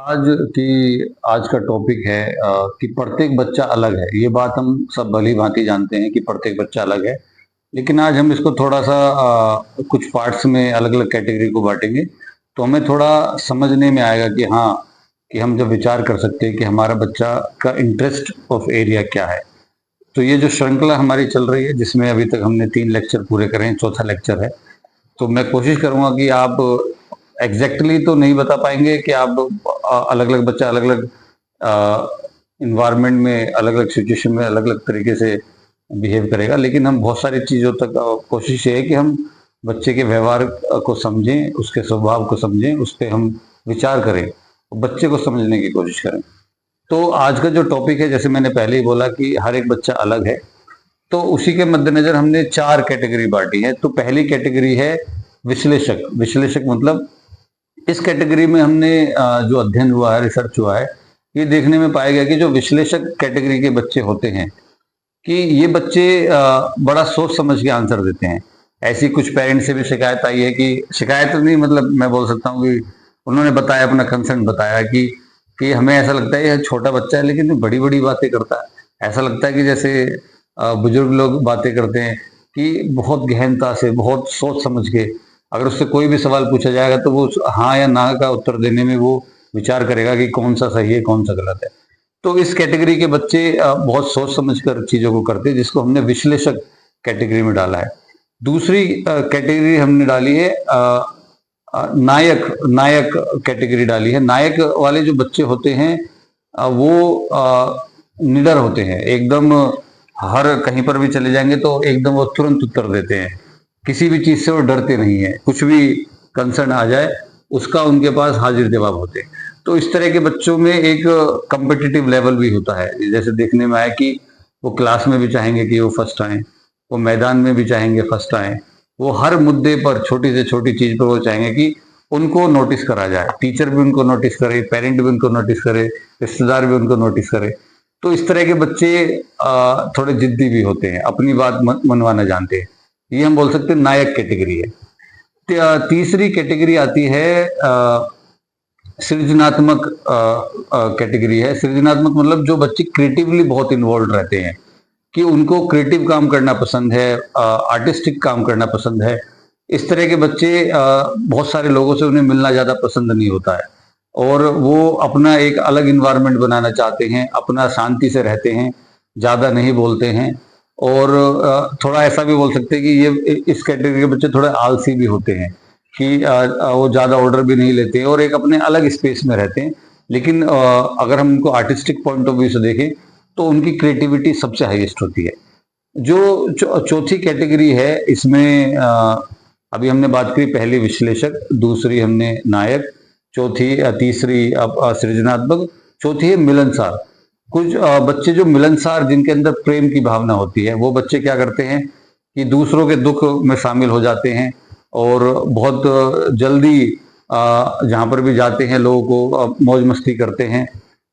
आज की आज का टॉपिक है कि प्रत्येक बच्चा अलग है। ये बात हम सब भली भांति जानते हैं कि प्रत्येक बच्चा अलग है। लेकिन आज हम इसको थोड़ा सा कुछ पार्ट्स में अलग अलग कैटेगरी को बांटेंगे, तो हमें थोड़ा समझने में आएगा कि हाँ, कि हम जब विचार कर सकते हैं कि हमारा बच्चा का इंटरेस्ट ऑफ एरिया क्या है। तो ये जो श्रृंखला हमारी चल रही है, जिसमें अभी तक हमने 3 लेक्चर पूरे करे हैं, चौथा लेक्चर है। तो मैं कोशिश करूंगा कि आप एग्जैक्टली तो नहीं बता पाएंगे कि आप अलग अलग बच्चा अलग अलग इन्वायरमेंट में, अलग अलग सिचुएशन में अलग अलग तरीके से बिहेव करेगा, लेकिन हम बहुत सारी चीज़ों तक कोशिश ये है कि हम बच्चे के व्यवहार को समझें, उसके स्वभाव को समझें, उस पर हम विचार करें, बच्चे को समझने की कोशिश करें। तो आज का जो टॉपिक है, जैसे मैंने पहले ही बोला कि हर एक बच्चा अलग है, तो उसी के मद्देनजर हमने 4 कैटेगरी बांटी है। तो पहली कैटेगरी है विश्लेषक। विश्लेषक मतलब इस कैटेगरी में हमने जो अध्ययन हुआ है, रिसर्च हुआ है, ये देखने में पाया गया कि जो विश्लेषक कैटेगरी के बच्चे होते हैं, कि ये बच्चे बड़ा सोच समझ के आंसर देते हैं। ऐसी कुछ पेरेंट्स से भी शिकायत आई है कि शिकायत नहीं, मतलब मैं बोल सकता हूँ कि उन्होंने बताया, अपना कंसर्न बताया कि हमें ऐसा लगता है यह छोटा बच्चा है लेकिन बड़ी बड़ी बातें करता है। ऐसा लगता है कि जैसे बुजुर्ग लोग बातें करते हैं कि बहुत गहनता से, बहुत सोच समझ के अगर उससे कोई भी सवाल पूछा जाएगा तो वो हाँ या ना का उत्तर देने में वो विचार करेगा कि कौन सा सही है, कौन सा गलत है। तो इस कैटेगरी के बच्चे बहुत सोच समझकर चीजों को करते हैं, जिसको हमने विश्लेषक कैटेगरी में डाला है। दूसरी कैटेगरी हमने डाली है नायक। नायक कैटेगरी डाली है। नायक वाले जो बच्चे होते हैं वो निडर होते हैं, एकदम हर कहीं पर भी चले जाएंगे तो एकदम वो तुरंत उत्तर देते हैं, किसी भी चीज से वो डरते नहीं है, कुछ भी कंसर्न आ जाए उसका उनके पास हाजिर जवाब होते हैं। तो इस तरह के बच्चों में एक कम्पिटिटिव लेवल भी होता है। जैसे देखने में आया कि वो क्लास में भी चाहेंगे कि वो फर्स्ट आए, वो मैदान में भी चाहेंगे फर्स्ट आए, वो हर मुद्दे पर, छोटी से छोटी चीज पर वो चाहेंगे कि उनको नोटिस करा जाए, टीचर भी उनको नोटिस करे, पेरेंट भी उनको नोटिस करे, रिश्तेदार भी उनको नोटिस करे। तो इस तरह के बच्चे थोड़े जिद्दी भी होते हैं, अपनी बात मनवाना जानते हैं। ये हम बोल सकते हैं नायक कैटेगरी है। तीसरी कैटेगरी आती है सृजनात्मक कैटेगरी है। सृजनात्मक मतलब जो बच्चे क्रिएटिवली बहुत इन्वॉल्व रहते हैं, कि उनको क्रिएटिव काम करना पसंद है, आर्टिस्टिक काम करना पसंद है। इस तरह के बच्चे बहुत सारे लोगों से उन्हें मिलना ज्यादा पसंद नहीं होता है, और वो अपना एक अलग इन्वायरमेंट बनाना चाहते हैं, अपना शांति से रहते हैं, ज्यादा नहीं बोलते हैं। और थोड़ा ऐसा भी बोल सकते हैं कि ये इस कैटेगरी के बच्चे थोड़े आलसी भी होते हैं, कि वो ज्यादा ऑर्डर भी नहीं लेते हैं और एक अपने अलग स्पेस में रहते हैं। लेकिन अगर हम उनको आर्टिस्टिक पॉइंट ऑफ व्यू से देखें तो उनकी क्रिएटिविटी सबसे हाईएस्ट होती है। जो चौथी कैटेगरी है, इसमें अभी हमने बात करी, पहली विश्लेषक, दूसरी हमने नायक, चौथी तीसरी अब सृजनात्मक, चौथी है मिलनसार। कुछ बच्चे जो मिलनसार, जिनके अंदर प्रेम की भावना होती है, वो बच्चे क्या करते हैं कि दूसरों के दुख में शामिल हो जाते हैं और बहुत जल्दी जहां पर भी जाते हैं लोगों को मौज मस्ती करते हैं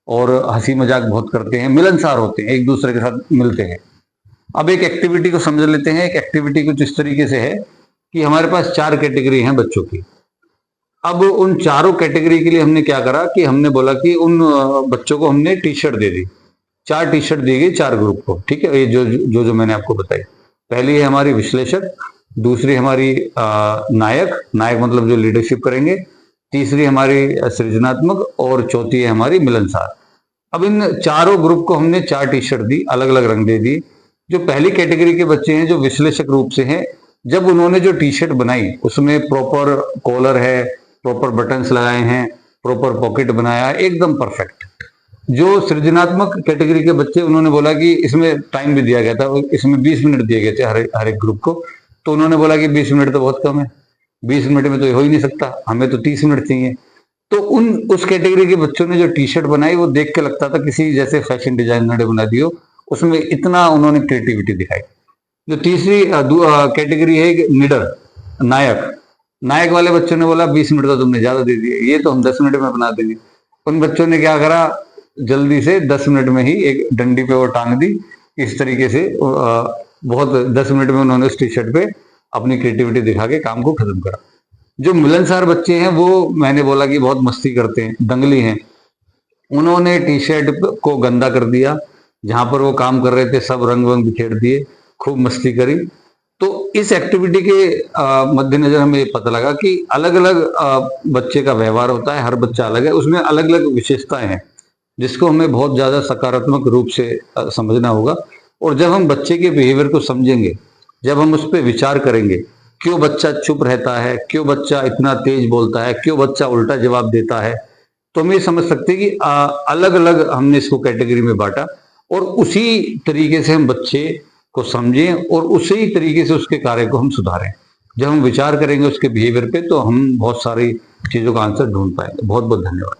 और हंसी मजाक बहुत करते हैं, मिलनसार होते हैं, एक दूसरे के साथ मिलते हैं। अब एक एक्टिविटी को समझ लेते हैं। एक एक्टिविटी कुछ इस तरीके से है कि हमारे पास 4 कैटेगरी हैं बच्चों की। अब उन चारों कैटेगरी के लिए हमने क्या करा कि हमने बोला कि उन बच्चों को हमने टी शर्ट दे दी, 4 टी शर्ट दी गई 4 ग्रुप को। ठीक है, ये जो मैंने आपको बताई। पहली है हमारी विश्लेषक, दूसरी हमारी नायक, नायक मतलब जो लीडरशिप करेंगे, तीसरी हमारी सृजनात्मक, और चौथी है हमारी मिलनसार। अब इन चारों ग्रुप को हमने 4 टी शर्ट दी, अलग अलग रंग दे दी। जो पहली कैटेगरी के बच्चे हैं, जो विश्लेषक रूप से हैं, जब उन्होंने जो टी शर्ट बनाई उसमें प्रॉपर कॉलर है, प्रॉपर बटन्स लगाए हैं, प्रॉपर पॉकेट बनाया है, एकदम परफेक्ट। जो सृजनात्मक कैटेगरी के बच्चे, उन्होंने बोला कि इसमें टाइम भी दिया गया था, इसमें 20 मिनट दिए गए थे हर एक ग्रुप को। तो उन्होंने बोला कि 20 मिनट तो बहुत कम है, 20 मिनट में तो ये हो ही नहीं सकता, हमें तो 30 मिनट चाहिए। तो उस कैटेगरी के बच्चों ने जो टी शर्ट बनाई, वो देख के लगता था किसी जैसे फैशन डिजाइनर ने बना दी हो, उसमें इतना उन्होंने क्रिएटिविटी दिखाई। जो तीसरी कैटेगरी है निडर, नायक। नायक वाले बच्चों ने बोला 20 मिनट तो तुमने ज्यादा दे दिए, ये तो हम 10 मिनट में बना देंगे। उन बच्चों ने क्या करा, जल्दी से 10 मिनट में ही एक डंडी पे वो टांग दी। इस तरीके से बहुत 10 मिनट में उन्होंने उस टी शर्ट पे अपनी क्रिएटिविटी दिखा के काम को खत्म करा। जो मिलनसार बच्चे हैं, वो मैंने बोला कि बहुत मस्ती करते हैं, दंगली हैं, उन्होंने टी शर्ट को गंदा कर दिया, जहां पर वो काम कर रहे थे सब रंग वंग बिखेर दिए, खूब मस्ती करी। तो इस एक्टिविटी के मद्देनजर हमें ये पता लगा कि अलग अलग बच्चे का व्यवहार होता है, हर बच्चा अलग है, उसमें अलग अलग विशेषताएं हैं, जिसको हमें बहुत ज्यादा सकारात्मक रूप से समझना होगा। और जब हम बच्चे के बिहेवियर को समझेंगे, जब हम उस पर विचार करेंगे, क्यों बच्चा चुप रहता है, क्यों बच्चा इतना तेज बोलता है, क्यों बच्चा उल्टा जवाब देता है, तो हम ये समझ सकते हैं कि अलग अलग हमने इसको कैटेगरी में बांटा, और उसी तरीके से हम बच्चे को समझें और उसी तरीके से उसके कार्य को हम सुधारें। जब हम विचार करेंगे उसके बिहेवियर पे, तो हम बहुत सारी चीजों का आंसर ढूंढ पाएंगे। बहुत बहुत धन्यवाद।